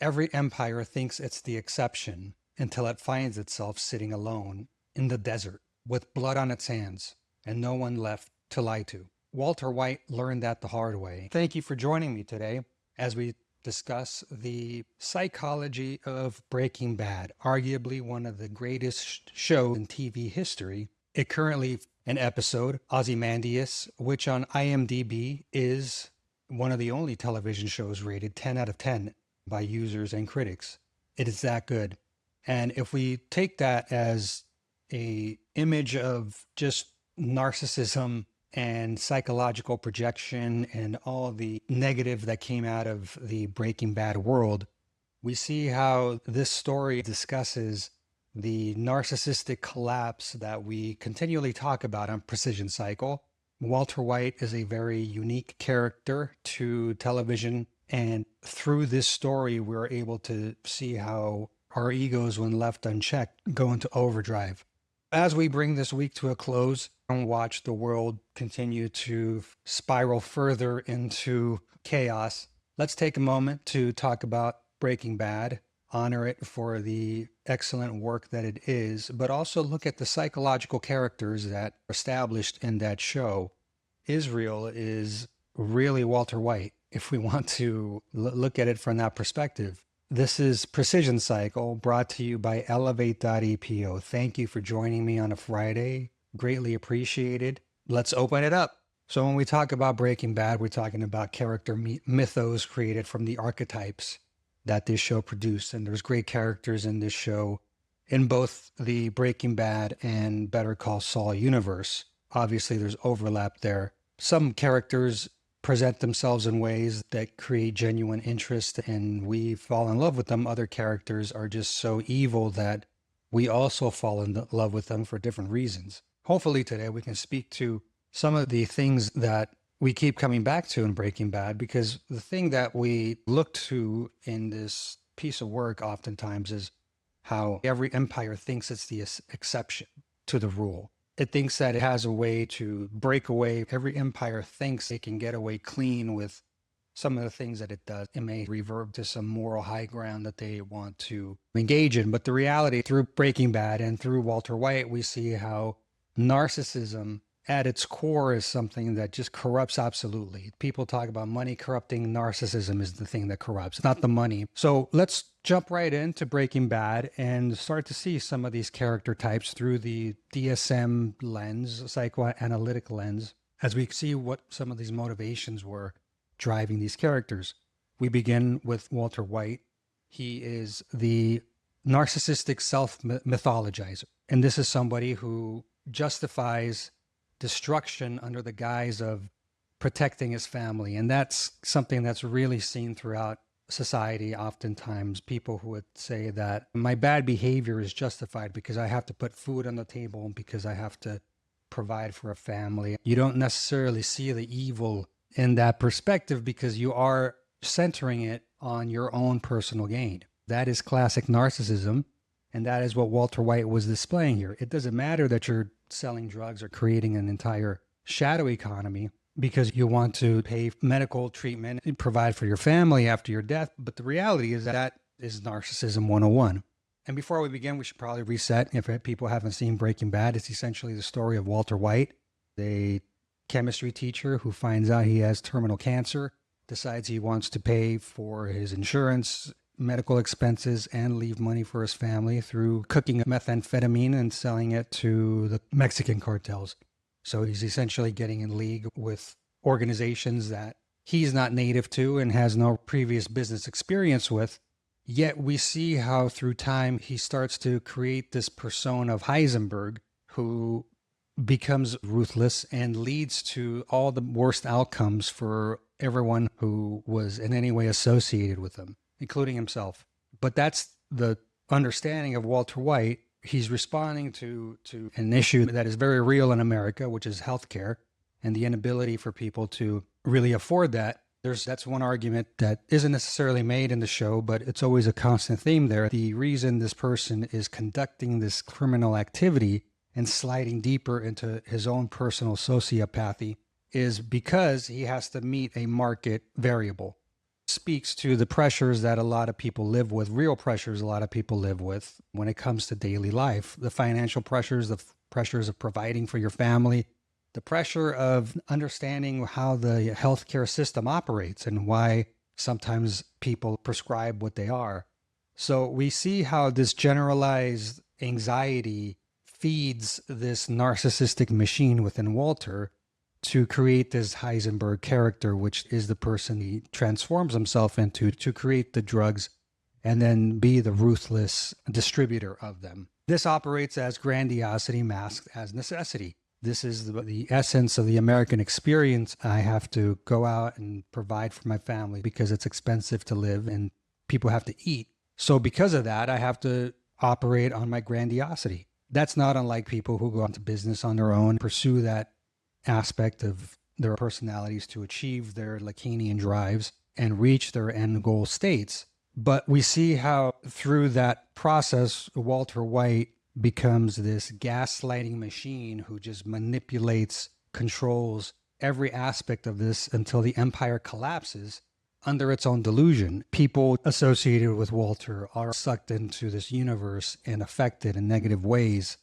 Every empire thinks it's the exception until it finds itself sitting alone in the desert with blood on its hands and no one left to lie to. Walter White learned that the hard way. Thank you for joining me today as we discuss the psychology of Breaking Bad, arguably one of the greatest shows in TV history. It currently an episode, Ozymandias, which on IMDb is one of the only television shows rated 10 out of 10 by users and critics. It is that good. And if we take that as a image of just narcissism and psychological projection and all the negative that came out of the Breaking Bad world, we see how this story discusses the narcissistic collapse that we continually talk about on PrecisionCycle. Walter White is a very unique character to television, and through this story, we're able to see how our egos, when left unchecked, go into overdrive. As we bring this week to a close and watch the world continue to spiral further into chaos, let's take a moment to talk about Breaking Bad, honor it for the excellent work that it is, but also look at the psychological characters that are established in that show. Israel is really Walter White, if we want to look at it from that perspective. This is Precision Cycle, brought to you by Elevate.epo. Thank you for joining me on a Friday. Greatly appreciated. Let's open it up. So when we talk about Breaking Bad, we're talking about character mythos created from the archetypes that this show produced. And there's great characters in this show in both the Breaking Bad and Better Call Saul universe. Obviously, there's overlap there. Some characters present themselves in ways that create genuine interest and we fall in love with them. Other characters are just so evil that we also fall in love with them for different reasons. Hopefully today we can speak to some of the things that we keep coming back to in Breaking Bad, because the thing that we look to in this piece of work oftentimes is how every empire thinks it's the exception to the rule. It thinks that it has a way to break away. Every empire thinks it can get away clean with some of the things that it does. It may revert to some moral high ground that they want to engage in. But the reality, through Breaking Bad and through Walter White, we see how narcissism at its core is something that just corrupts absolutely. People talk about money corrupting. Narcissism is the thing that corrupts, not the money. So let's jump right into Breaking Bad and start to see some of these character types through the DSM lens, psychoanalytic lens, as we see what some of these motivations were driving these characters. We begin with Walter White. He is the narcissistic self-mythologizer. And this is somebody who justifies destruction under the guise of protecting his family. And that's something that's really seen throughout society. Oftentimes people who would say that my bad behavior is justified because I have to put food on the table and because I have to provide for a family. You don't necessarily see the evil in that perspective because you are centering it on your own personal gain. That is classic narcissism. And that is what Walter White was displaying here. It doesn't matter that you're selling drugs or creating an entire shadow economy because you want to pay medical treatment and provide for your family after your death. But the reality is that is narcissism 101. And before we begin, we should probably reset. If people haven't seen Breaking Bad, it's essentially the story of Walter White, a chemistry teacher who finds out he has terminal cancer, decides he wants to pay for his insurance, medical expenses, and leave money for his family through cooking methamphetamine and selling it to the Mexican cartels. So he's essentially getting in league with organizations that he's not native to and has no previous business experience with. Yet we see how through time he starts to create this persona of Heisenberg, who becomes ruthless and leads to all the worst outcomes for everyone who was in any way associated with him, including himself. But that's the understanding of Walter White. He's responding to an issue that is very real in America, which is healthcare and the inability for people to really afford that. That's one argument that isn't necessarily made in the show, but it's always a constant theme there. The reason this person is conducting this criminal activity and sliding deeper into his own personal sociopathy is because he has to meet a market variable. speaks to the pressures that a lot of people live with, real pressures a lot of people live with when it comes to daily life. The financial pressures, the pressures of providing for your family, the pressure of understanding how the healthcare system operates and why sometimes people prescribe what they are. So we see how this generalized anxiety feeds this narcissistic machine within Walter to create this Heisenberg character, which is the person he transforms himself into to create the drugs and then be the ruthless distributor of them. This operates as grandiosity masked as necessity. This is the essence of the American experience. I have to go out and provide for my family because it's expensive to live and people have to eat. So because of that, I have to operate on my grandiosity. That's not unlike people who go into business on their own, pursue that aspect of their personalities to achieve their Lacanian drives and reach their end goal states. But we see how through that process, Walter White becomes this gaslighting machine who just manipulates, controls every aspect of this until the empire collapses under its own delusion. People associated with Walter are sucked into this universe and affected in negative ways,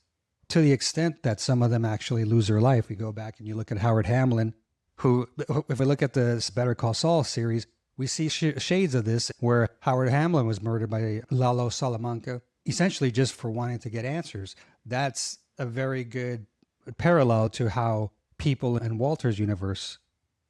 to the extent that some of them actually lose their life. We go back and you look at Howard Hamlin, who, if we look at the Better Call Saul series, we see shades of this where Howard Hamlin was murdered by Lalo Salamanca, essentially just for wanting to get answers. That's a very good parallel to how people in Walter's universe,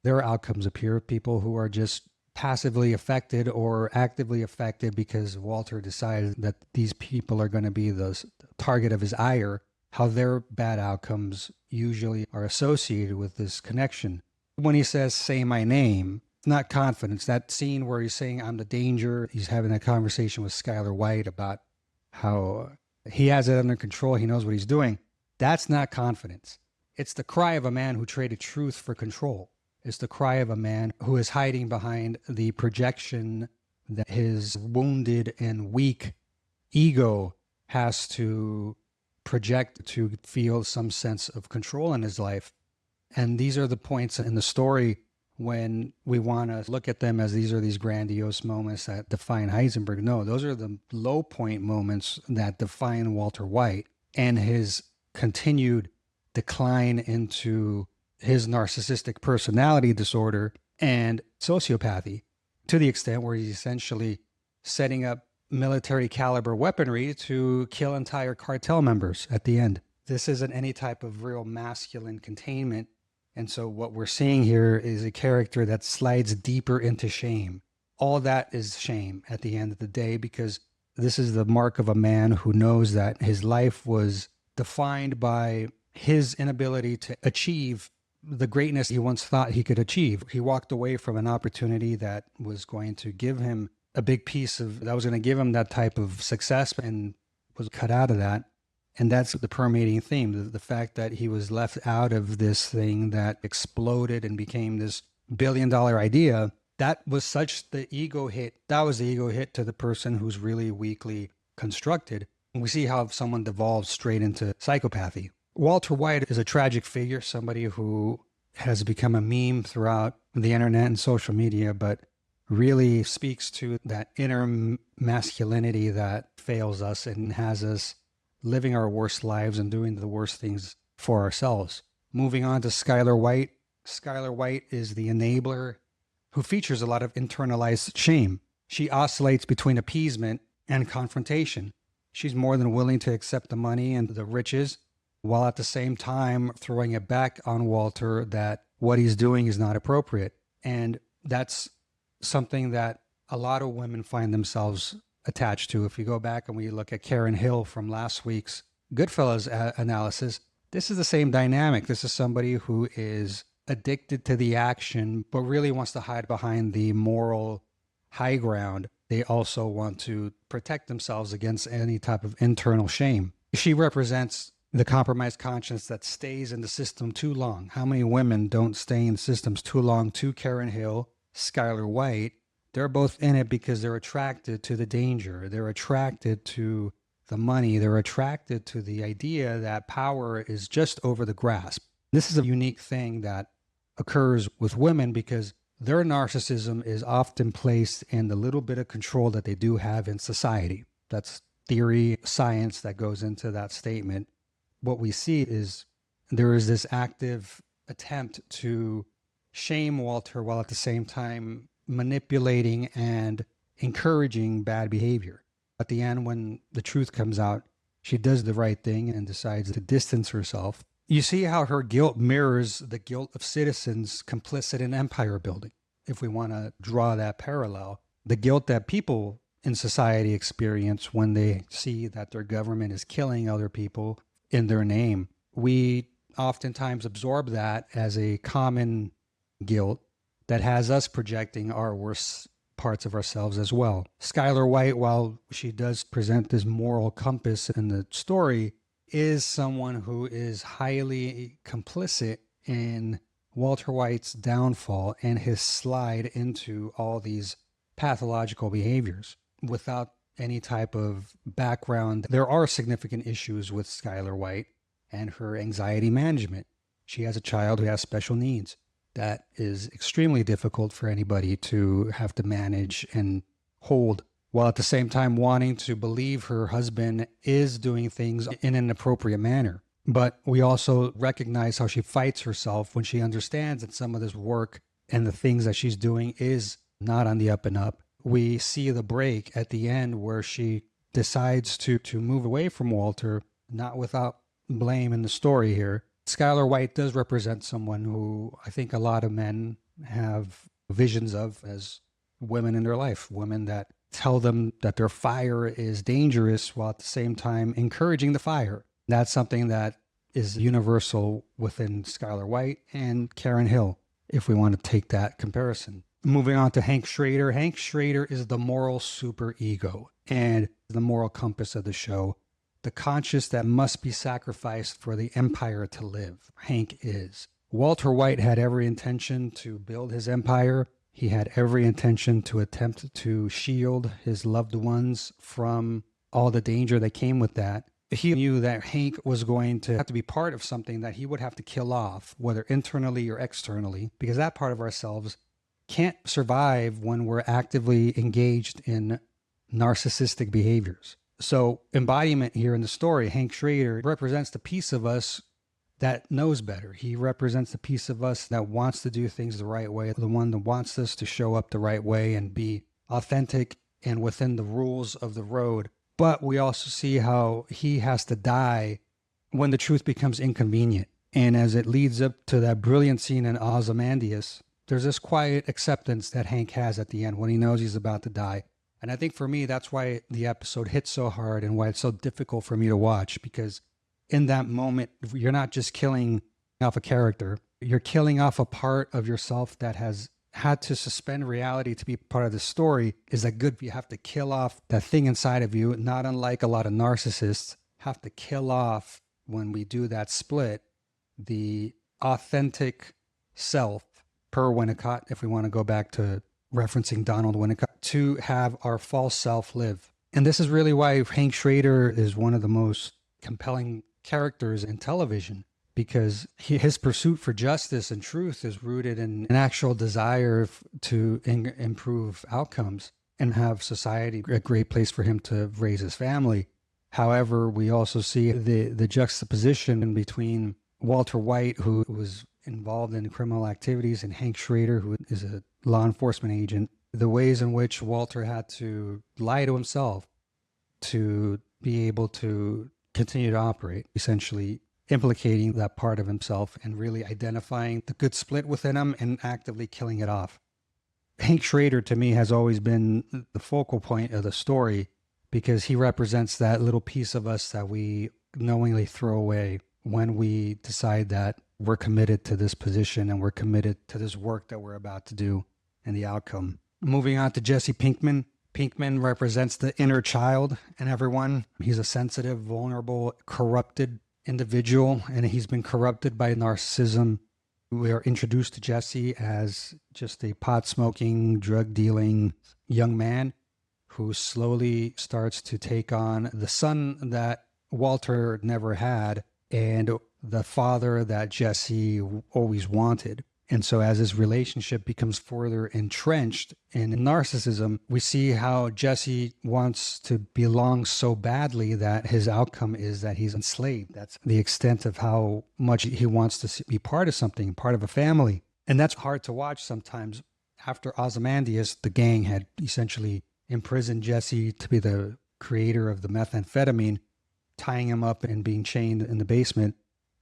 their outcomes appear. People who are just passively affected or actively affected because Walter decided that these people are going to be the target of his ire, how their bad outcomes usually are associated with this connection. When he says, "Say my name," it's not confidence. That scene where he's saying, "I'm the danger," he's having a conversation with Skyler White about how he has it under control, he knows what he's doing. That's not confidence. It's the cry of a man who traded truth for control. It's the cry of a man who is hiding behind the projection that his wounded and weak ego has to project to feel some sense of control in his life. And these are the points in the story when we want to look at them as these are these grandiose moments that define Heisenberg. No, those are the low point moments that define Walter White and his continued decline into his narcissistic personality disorder and sociopathy, to the extent where he's essentially setting up military caliber weaponry to kill entire cartel members at the end. This isn't any type of real masculine containment. And so what we're seeing here is a character that slides deeper into shame. All that is shame at the end of the day, because this is the mark of a man who knows that his life was defined by his inability to achieve the greatness he once thought he could achieve. He walked away from an opportunity that was going to give him a big piece of, that was going to give him that type of success, and was cut out of that. And that's the permeating theme, the fact that he was left out of this thing that exploded and became this billion-dollar idea. That was such the ego hit. That was the ego hit to the person who's really weakly constructed. And we see how someone devolves straight into psychopathy. Walter White is a tragic figure, somebody who has become a meme throughout the internet and social media, but really speaks to that inner masculinity that fails us and has us living our worst lives and doing the worst things for ourselves. Moving on to Skyler White. Skyler White is the enabler who features a lot of internalized shame. She oscillates between appeasement and confrontation. She's more than willing to accept the money and the riches, while at the same time throwing it back on Walter that what he's doing is not appropriate. And that's something that a lot of women find themselves attached to. If you go back and we look at Karen Hill from last week's Goodfellas analysis, this is the same dynamic. This is somebody who is addicted to the action, but really wants to hide behind the moral high ground. They also want to protect themselves against any type of internal shame. She represents the compromised conscience that stays in the system too long. How many women don't stay in systems too long? To Karen Hill, Skyler White, they're both in it because they're attracted to the danger. They're attracted to the money. They're attracted to the idea that power is just over the grasp. This is a unique thing that occurs with women because their narcissism is often placed in the little bit of control that they do have in society. That's theory, science that goes into that statement. What we see is there is this active attempt to shame Walter while at the same time manipulating and encouraging bad behavior. At the end, when the truth comes out, she does the right thing and decides to distance herself. You see how her guilt mirrors the guilt of citizens complicit in empire building. If we want to draw that parallel, the guilt that people in society experience when they see that their government is killing other people in their name, we oftentimes absorb that as a common guilt that has us projecting our worst parts of ourselves as well. Skyler White, while she does present this moral compass in the story, is someone who is highly complicit in Walter White's downfall and his slide into all these pathological behaviors without any type of background. There are significant issues with Skyler White and her anxiety management. She has a child who has special needs. That is extremely difficult for anybody to have to manage and hold, while at the same time wanting to believe her husband is doing things in an appropriate manner. But we also recognize how she fights herself when she understands that some of this work and the things that she's doing is not on the up and up. We see the break at the end where she decides to move away from Walter, not without blame in the story here. Skyler White does represent someone who I think a lot of men have visions of as women in their life, women that tell them that their fire is dangerous while at the same time encouraging the fire. That's something that is universal within Skyler White and Karen Hill, if we want to take that comparison. Moving on to Hank Schrader. Hank Schrader is the moral superego and the moral compass of the show. The conscience that must be sacrificed for the empire to live. Hank is. Walter White had every intention to build his empire. He had every intention to attempt to shield his loved ones from all the danger that came with that. He knew that Hank was going to have to be part of something that he would have to kill off, whether internally or externally, because that part of ourselves can't survive when we're actively engaged in narcissistic behaviors. So embodiment here in the story, Hank Schrader represents the piece of us that knows better. He represents the piece of us that wants to do things the right way, the one that wants us to show up the right way and be authentic and within the rules of the road. But we also see how he has to die when the truth becomes inconvenient. And as it leads up to that brilliant scene in Ozymandias, there's this quiet acceptance that Hank has at the end when he knows he's about to die. And I think for me, that's why the episode hits so hard and why it's so difficult for me to watch, because in that moment, you're not just killing off a character, you're killing off a part of yourself that has had to suspend reality to be part of the story. Is that good? You have to kill off that thing inside of you, not unlike a lot of narcissists have to kill off, when we do that split, the authentic self, per Winnicott, if we want to go back to referencing Donald Winnicott, to have our false self live. And this is really why Hank Schrader is one of the most compelling characters in television, because his pursuit for justice and truth is rooted in an actual desire to improve outcomes and have society a great place for him to raise his family. However, we also see the juxtaposition in between Walter White, who was involved in criminal activities, and Hank Schrader, who is a law enforcement agent. The ways in which Walter had to lie to himself to be able to continue to operate, essentially implicating that part of himself and really identifying the good split within him and actively killing it off. Hank Schrader, to me, has always been the focal point of the story, because he represents that little piece of us that we knowingly throw away when we decide that we're committed to this position and we're committed to this work that we're about to do and the outcome. Moving on to Jesse Pinkman. Pinkman represents the inner child in everyone. He's a sensitive, vulnerable, corrupted individual, and he's been corrupted by narcissism. We are introduced to Jesse as just a pot-smoking, drug-dealing young man who slowly starts to take on the son that Walter never had and the father that Jesse always wanted. And so as his relationship becomes further entrenched in narcissism, we see how Jesse wants to belong so badly that his outcome is that he's enslaved. That's the extent of how much he wants to be part of something, part of a family. And that's hard to watch sometimes. After Ozymandias, the gang had essentially imprisoned Jesse to be the creator of the methamphetamine, tying him up and being chained in the basement.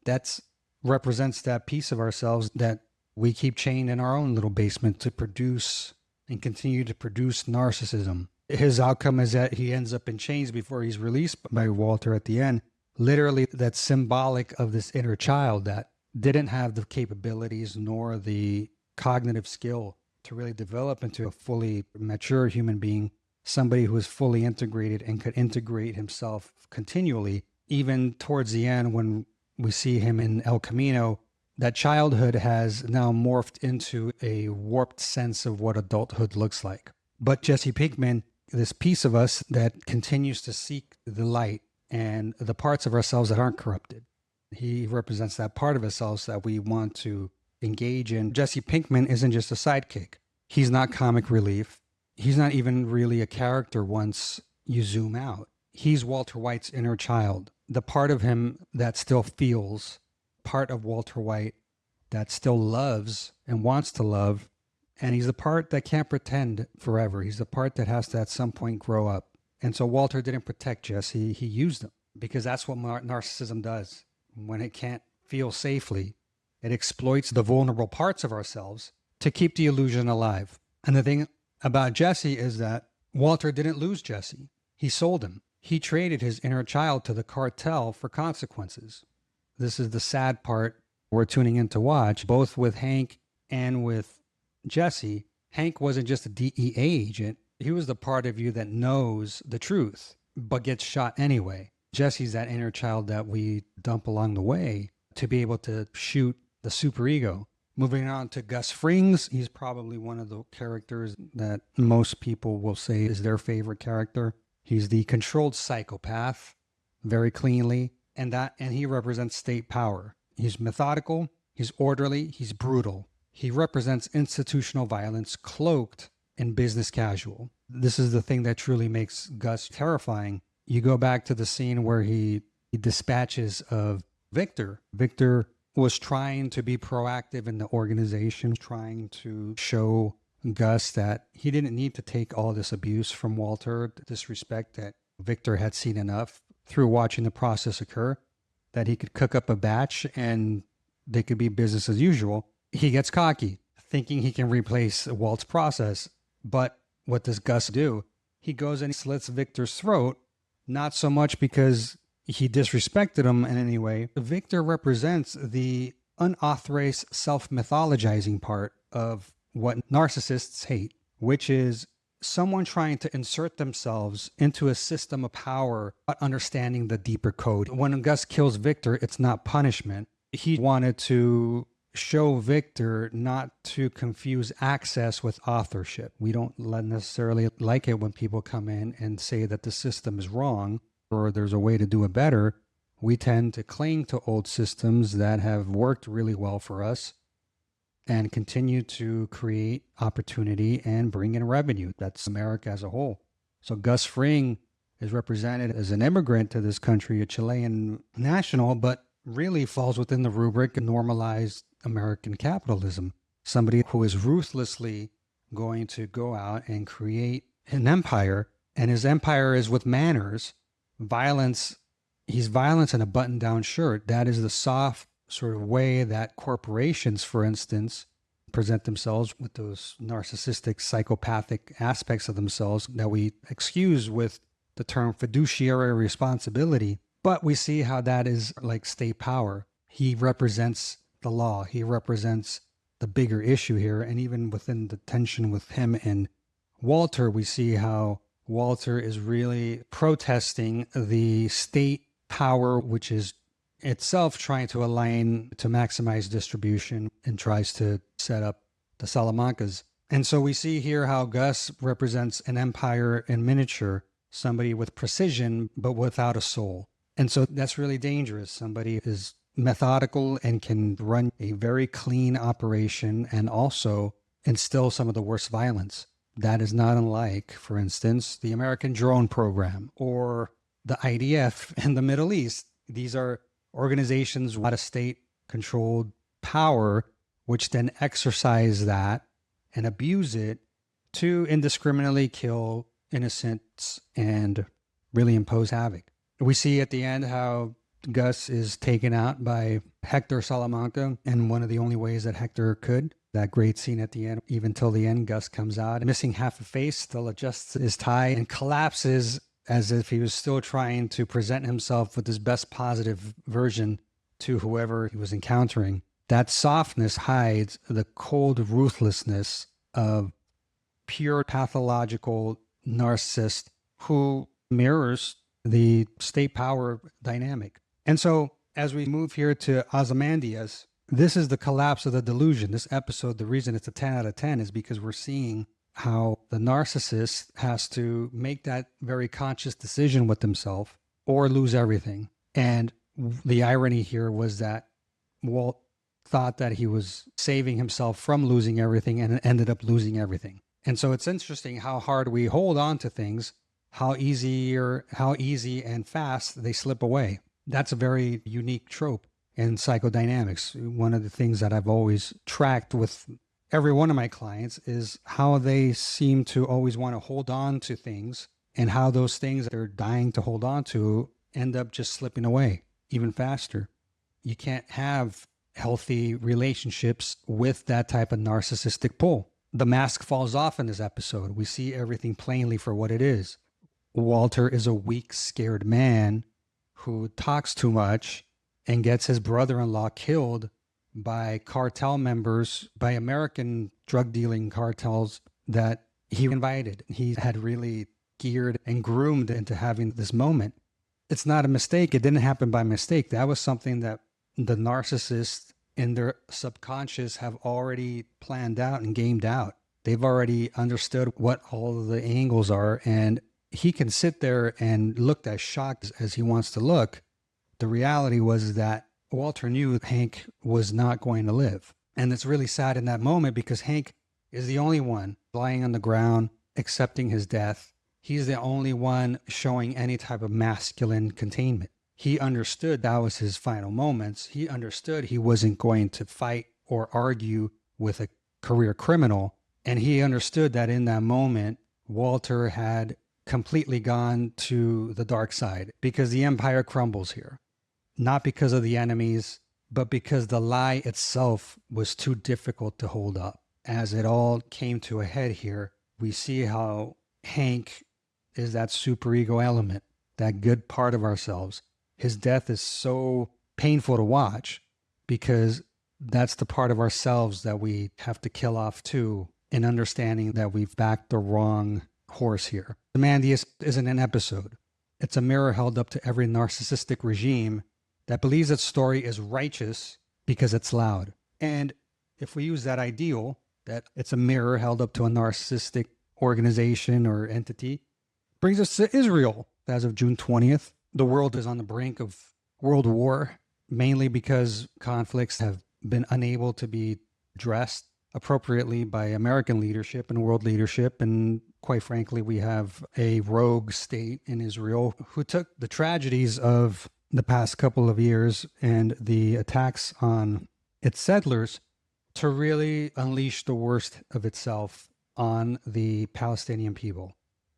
That represents that piece of ourselves that we keep chained in our own little basement to produce and continue to produce narcissism. His outcome is that he ends up in chains before he's released by Walter at the end. Literally, that's symbolic of this inner child that didn't have the capabilities nor the cognitive skill to really develop into a fully mature human being, somebody who is fully integrated and could integrate himself continually. Even towards the end, when we see him in El Camino, that childhood has now morphed into a warped sense of what adulthood looks like. But Jesse Pinkman, this piece of us that continues to seek the light and the parts of ourselves that aren't corrupted. He represents that part of ourselves that we want to engage in. Jesse Pinkman isn't just a sidekick. He's not comic relief. He's not even really a character once you zoom out. He's Walter White's inner child, the part of him that still feels, part of Walter White that still loves and wants to love. And he's the part that can't pretend forever. He's the part that has to at some point grow up. And so Walter didn't protect Jesse. He used him because that's what narcissism does. When it can't feel safely, it exploits the vulnerable parts of ourselves to keep the illusion alive. And the thing about Jesse is that Walter didn't lose Jesse. He sold him. He traded his inner child to the cartel for consequences. This is the sad part we're tuning in to watch, both with Hank and with Jesse. Hank wasn't just a DEA agent. He was the part of you that knows the truth, but gets shot anyway. Jesse's that inner child that we dump along the way to be able to shoot the superego. Moving on to Gus Frings, he's probably one of the characters that most people will say is their favorite character. He's the controlled psychopath, very cleanly, and he represents state power. He's methodical, he's orderly, he's brutal. He represents institutional violence cloaked in business casual. This is the thing that truly makes Gus terrifying. You go back to the scene where he dispatches of Victor. Victor was trying to be proactive in the organization, trying to show Gus that he didn't need to take all this abuse from Walter, disrespect that Victor had seen enough through watching the process occur, that he could cook up a batch and they could be business as usual. He gets cocky, thinking he can replace Walt's process. But what does Gus do? He goes and slits Victor's throat, not so much because he disrespected him in any way. Victor represents the unauthorized self-mythologizing part of what narcissists hate, which is someone trying to insert themselves into a system of power, but understanding the deeper code. When Gus kills Victor, it's not punishment. He wanted to show Victor not to confuse access with authorship. We don't necessarily like it when people come in and say that the system is wrong or there's a way to do it better. We tend to cling to old systems that have worked really well for us and continue to create opportunity and bring in revenue. That's America as a whole. So Gus Fring is represented as an immigrant to this country, a Chilean national, but really falls within the rubric of normalized American capitalism. Somebody who is ruthlessly going to go out and create an empire, and his empire is with manners, violence. He's violence in a button-down shirt. That is the soft sort of way that corporations, for instance, present themselves with those narcissistic, psychopathic aspects of themselves that we excuse with the term fiduciary responsibility. But we see how that is like state power. He represents the law. He represents the bigger issue here. And even within the tension with him and Walter, we see how Walter is really protesting the state power, which is itself trying to align to maximize distribution and tries to set up the Salamancas. And so we see here how Gus represents an empire in miniature, somebody with precision, but without a soul. And so that's really dangerous. Somebody is methodical and can run a very clean operation and also instill some of the worst violence. That is not unlike, for instance, the American drone program or the IDF in the Middle East. These are organizations with a state-controlled power, which then exercise that and abuse it to indiscriminately kill innocents and really impose havoc. We see at the end how Gus is taken out by Hector Salamanca in one of the only ways that Hector could. That great scene at the end, even till the end, Gus comes out, missing half a face, still adjusts his tie and collapses as if he was still trying to present himself with his best positive version to whoever he was encountering. That softness hides the cold ruthlessness of pure pathological narcissist who mirrors the state power dynamic. And so as we move here to Ozymandias, this is the collapse of the delusion. This episode, the reason it's a 10 out of 10 is because we're seeing how the narcissist has to make that very conscious decision with himself or lose everything. And the irony here was that Walt thought that he was saving himself from losing everything and ended up losing everything. And so it's interesting how hard we hold on to things, how easy and fast they slip away. That's a very unique trope in psychodynamics. One of the things that I've always tracked with every one of my clients is how they seem to always want to hold on to things and how those things they're dying to hold on to end up just slipping away even faster. You can't have healthy relationships with that type of narcissistic pull. The mask falls off in this episode. We see everything plainly for what it is. Walter is a weak, scared man who talks too much and gets his brother-in-law killed by cartel members, by American drug dealing cartels that he invited. He had really geared and groomed into having this moment. It's not a mistake. It didn't happen by mistake. That was something that the narcissists in their subconscious have already planned out and gamed out. They've already understood what all of the angles are, and he can sit there and look as shocked as he wants to look. The reality was that Walter knew Hank was not going to live. And it's really sad in that moment because Hank is the only one lying on the ground, accepting his death. He's the only one showing any type of masculine containment. He understood that was his final moments. He understood he wasn't going to fight or argue with a career criminal. And he understood that in that moment, Walter had completely gone to the dark side because the empire crumbles here. Not because of the enemies, but because the lie itself was too difficult to hold up. As it all came to a head here, we see how Hank is that superego element, that good part of ourselves. His death is so painful to watch because that's the part of ourselves that we have to kill off too, in understanding that we've backed the wrong horse here. Ozymandias isn't an episode. It's a mirror held up to every narcissistic regime that believes its story is righteous because it's loud. And if we use that ideal, that it's a mirror held up to a narcissistic organization or entity, brings us to Israel. As of June 20th, the world is on the brink of world war, mainly because conflicts have been unable to be addressed appropriately by American leadership and world leadership. And quite frankly, we have a rogue state in Israel who took the tragedies of the past couple of years and the attacks on its settlers to really unleash the worst of itself on the Palestinian people.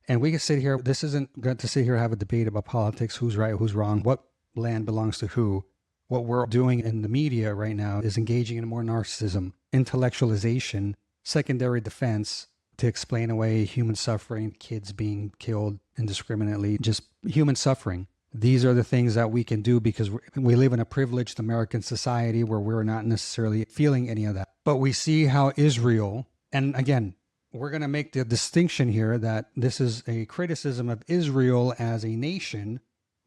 And we can sit here, this isn't good to sit here and have a debate about politics, who's right, who's wrong, what land belongs to who. What we're doing in the media right now is engaging in more narcissism, intellectualization, secondary defense to explain away human suffering, kids being killed indiscriminately, just human suffering. These are the things that we can do because we live in a privileged American society where we're not necessarily feeling any of that. But we see how Israel, and again, we're going to make the distinction here that this is a criticism of Israel as a nation.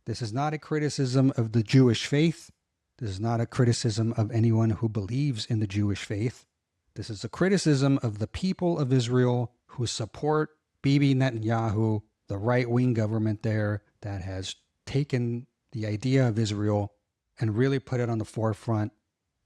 This is not a criticism of the Jewish faith. This is not a criticism of anyone who believes in the Jewish faith. This is a criticism of the people of Israel who support Bibi Netanyahu, the right-wing government there that has taken the idea of Israel and really put it on the forefront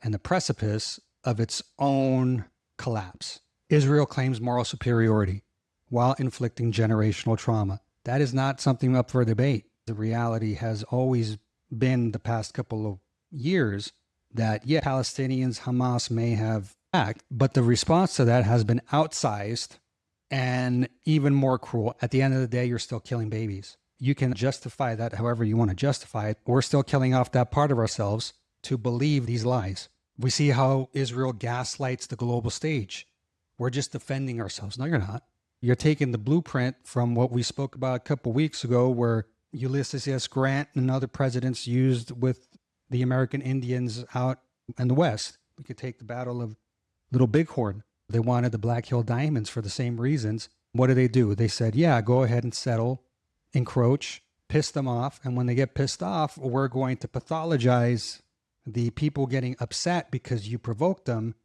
and the precipice of its own collapse. Israel claims moral superiority while inflicting generational trauma. That is not something up for debate. The reality has always been the past couple of years that, yeah, Palestinians, Hamas may have attacked, but the response to that has been outsized and even more cruel. At the end of the day, you're still killing babies. You can justify that however you want to justify it. We're still killing off that part of ourselves to believe these lies. We see how Israel gaslights the global stage. We're just defending ourselves. No, you're not. You're taking the blueprint from what we spoke about a couple weeks ago, where Ulysses S. Grant and other presidents used with the American Indians out in the West. We could take the Battle of Little Bighorn. They wanted the Black Hill Diamonds for the same reasons. What do? They said, yeah, go ahead and settle, encroach, piss them off. And when they get pissed off, we're going to pathologize the people getting upset because you provoked them,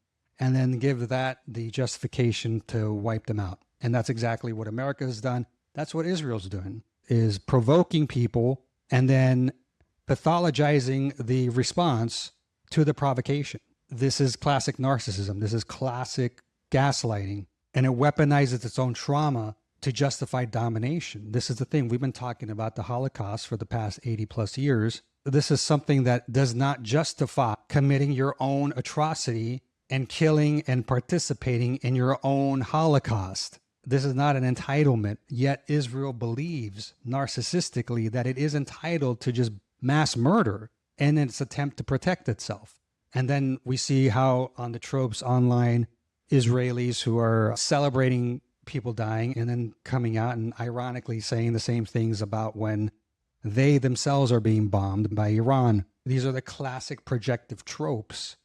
and then give that the justification to wipe them out. And that's exactly what America has done. That's what Israel's doing, is provoking people and then pathologizing the response to the provocation. This is classic narcissism. This is classic gaslighting. And it weaponizes its own trauma to justify domination. This is the thing. We've been talking about the Holocaust for the past 80 plus years. This is something that does not justify committing your own atrocity and killing and participating in your own Holocaust. This is not an entitlement, yet Israel believes narcissistically that it is entitled to just mass murder in its attempt to protect itself. And then we see how on the tropes online, Israelis who are celebrating people dying and then coming out and ironically saying the same things about when they themselves are being bombed by Iran. These are the classic projective tropes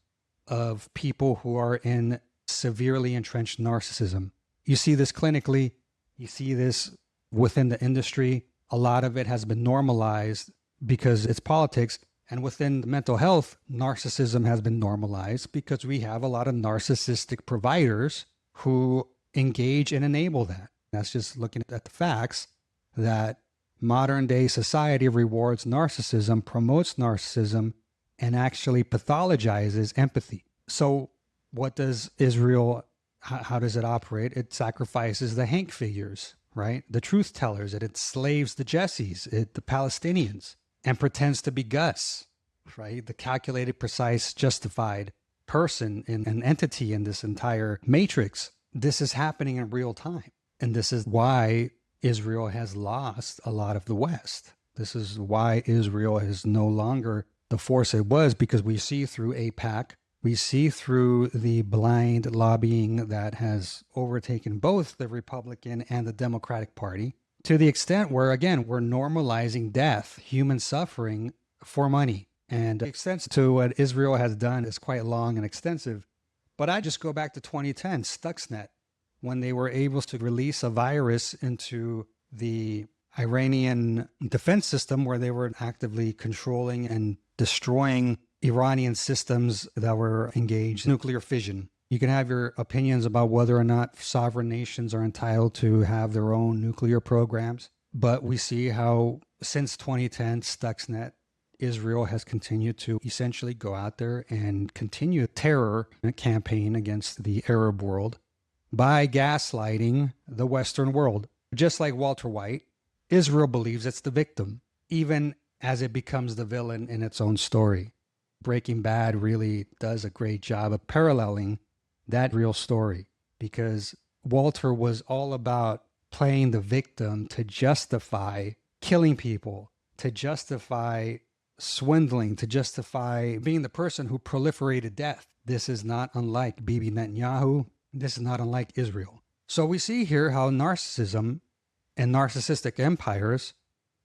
of people who are in severely entrenched narcissism. You see this clinically, you see this within the industry. A lot of it has been normalized because it's politics. And within mental health, narcissism has been normalized because we have a lot of narcissistic providers who engage and enable that. That's just looking at the facts that modern day society rewards narcissism, promotes narcissism, and actually pathologizes empathy. So what does Israel, how does it operate? It sacrifices the Hank figures, right? The truth tellers. It enslaves the Jessies, the Palestinians, and pretends to be Gus, right? The calculated, precise, justified person and an entity in this entire matrix. This is happening in real time. And this is why Israel has lost a lot of the West. This is why Israel is no longer the force it was, because we see through AIPAC, we see through the blind lobbying that has overtaken both the Republican and the Democratic Party, to the extent where, again, we're normalizing death, human suffering for money. And the extent to what Israel has done is quite long and extensive. But I just go back to 2010, Stuxnet, when they were able to release a virus into the Iranian defense system, where they were actively controlling and destroying Iranian systems that were engaged in nuclear fission. You can have your opinions about whether or not sovereign nations are entitled to have their own nuclear programs, but we see how since 2010, Stuxnet, Israel has continued to essentially go out there and continue a terror campaign against the Arab world by gaslighting the Western world. Just like Walter White, Israel believes it's the victim, even as it becomes the villain in its own story. Breaking Bad really does a great job of paralleling that real story, because Walter was all about playing the victim to justify killing people, to justify swindling, to justify being the person who proliferated death. This is not unlike Bibi Netanyahu. This is not unlike Israel. So we see here how narcissism and narcissistic empires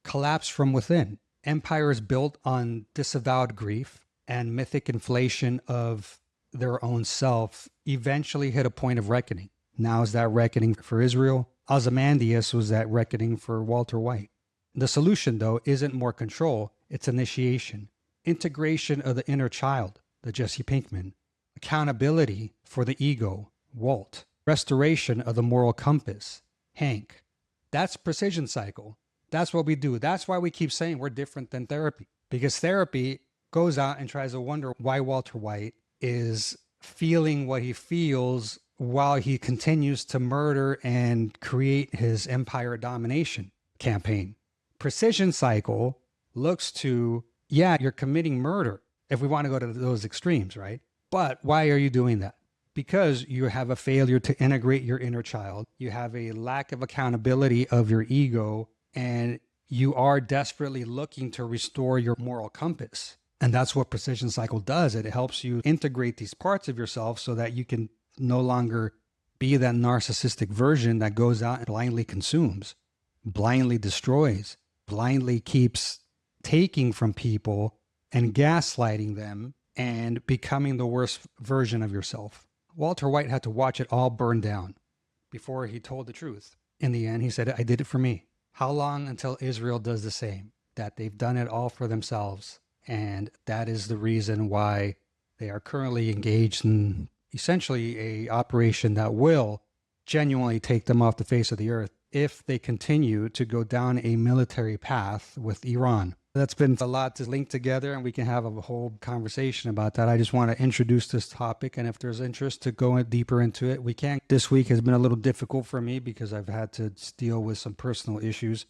collapse from within. Empires built on disavowed grief and mythic inflation of their own self eventually hit a point of reckoning. Now is that reckoning for Israel? Ozymandias was that reckoning for Walter White. The solution, though, isn't more control, it's initiation. Integration of the inner child, the Jesse Pinkman. Accountability for the ego, Walt. Restoration of the moral compass, Hank. That's PrecisionCycle. That's what we do. That's why we keep saying we're different than therapy. Because therapy goes out and tries to wonder why Walter White is feeling what he feels while he continues to murder and create his empire domination campaign. PrecisionCycle looks to, yeah, you're committing murder if we want to go to those extremes, right? But why are you doing that? Because you have a failure to integrate your inner child. You have a lack of accountability of your ego, and you are desperately looking to restore your moral compass. And that's what PrecisionCycle does. It helps you integrate these parts of yourself so that you can no longer be that narcissistic version that goes out and blindly consumes, blindly destroys, blindly keeps taking from people and gaslighting them and becoming the worst version of yourself. Walter White had to watch it all burn down before he told the truth. In the end, he said, I did it for me. How long until Israel does the same? That they've done it all for themselves. And that is the reason why they are currently engaged in essentially a operation that will genuinely take them off the face of the earth if they continue to go down a military path with Iran. That's been a lot to link together, and we can have a whole conversation about that. I just want to introduce this topic, and if there's interest to go deeper into it, we can. This week has been a little difficult for me because I've had to deal with some personal issues,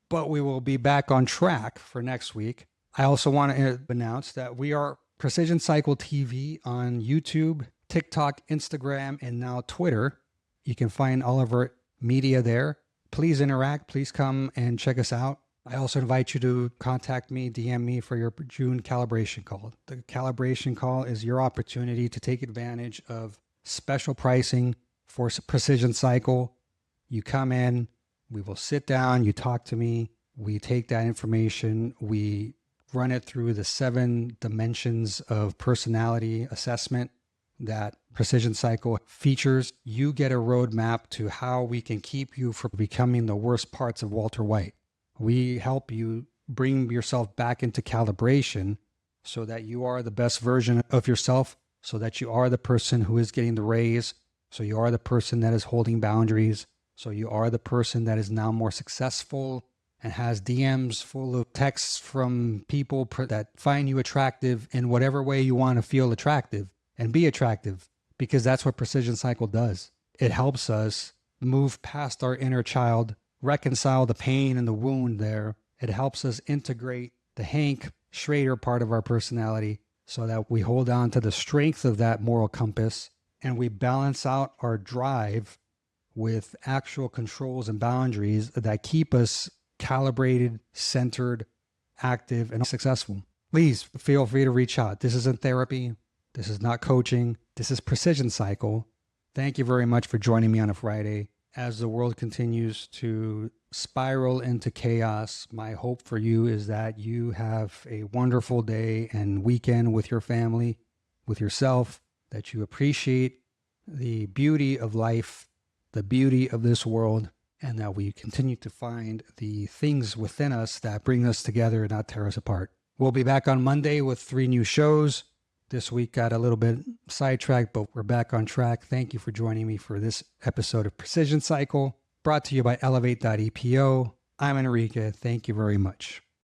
but we will be back on track for next week. I also want to announce that we are PrecisionCycle TV on YouTube, TikTok, Instagram, and now Twitter. You can find all of our media there. Please interact. Please come and check us out. I also invite you to contact me, DM me for your June Calibration Call. The Calibration Call is your opportunity to take advantage of special pricing for PrecisionCycle. You come in, we will sit down, you talk to me, we take that information, we run it through the 7 dimensions of personality assessment that PrecisionCycle features. You get a roadmap to how we can keep you from becoming the worst parts of Walter White. We help you bring yourself back into calibration so that you are the best version of yourself, so that you are the person who is getting the raise, so you are the person that is holding boundaries, so you are the person that is now more successful and has DMs full of texts from people that find you attractive in whatever way you want to feel attractive and be attractive, because that's what PrecisionCycle does. It helps us move past our inner child, reconcile the pain and the wound there. It helps us integrate the Hank Schrader part of our personality so that we hold on to the strength of that moral compass and we balance out our drive with actual controls and boundaries that keep us calibrated, centered, active, and successful. Please feel free to reach out. This isn't therapy. This is not coaching. This is PrecisionCycle. Thank you very much for joining me on a Friday. As the world continues to spiral into chaos, my hope for you is that you have a wonderful day and weekend with your family, with yourself, that you appreciate the beauty of life, the beauty of this world, and that we continue to find the things within us that bring us together and not tear us apart. We'll be back on Monday with 3 new shows. This week got a little bit sidetracked, but we're back on track. Thank you for joining me for this episode of PrecisionCycle, brought to you by Elevate.epo. I'm Enrique. Thank you very much.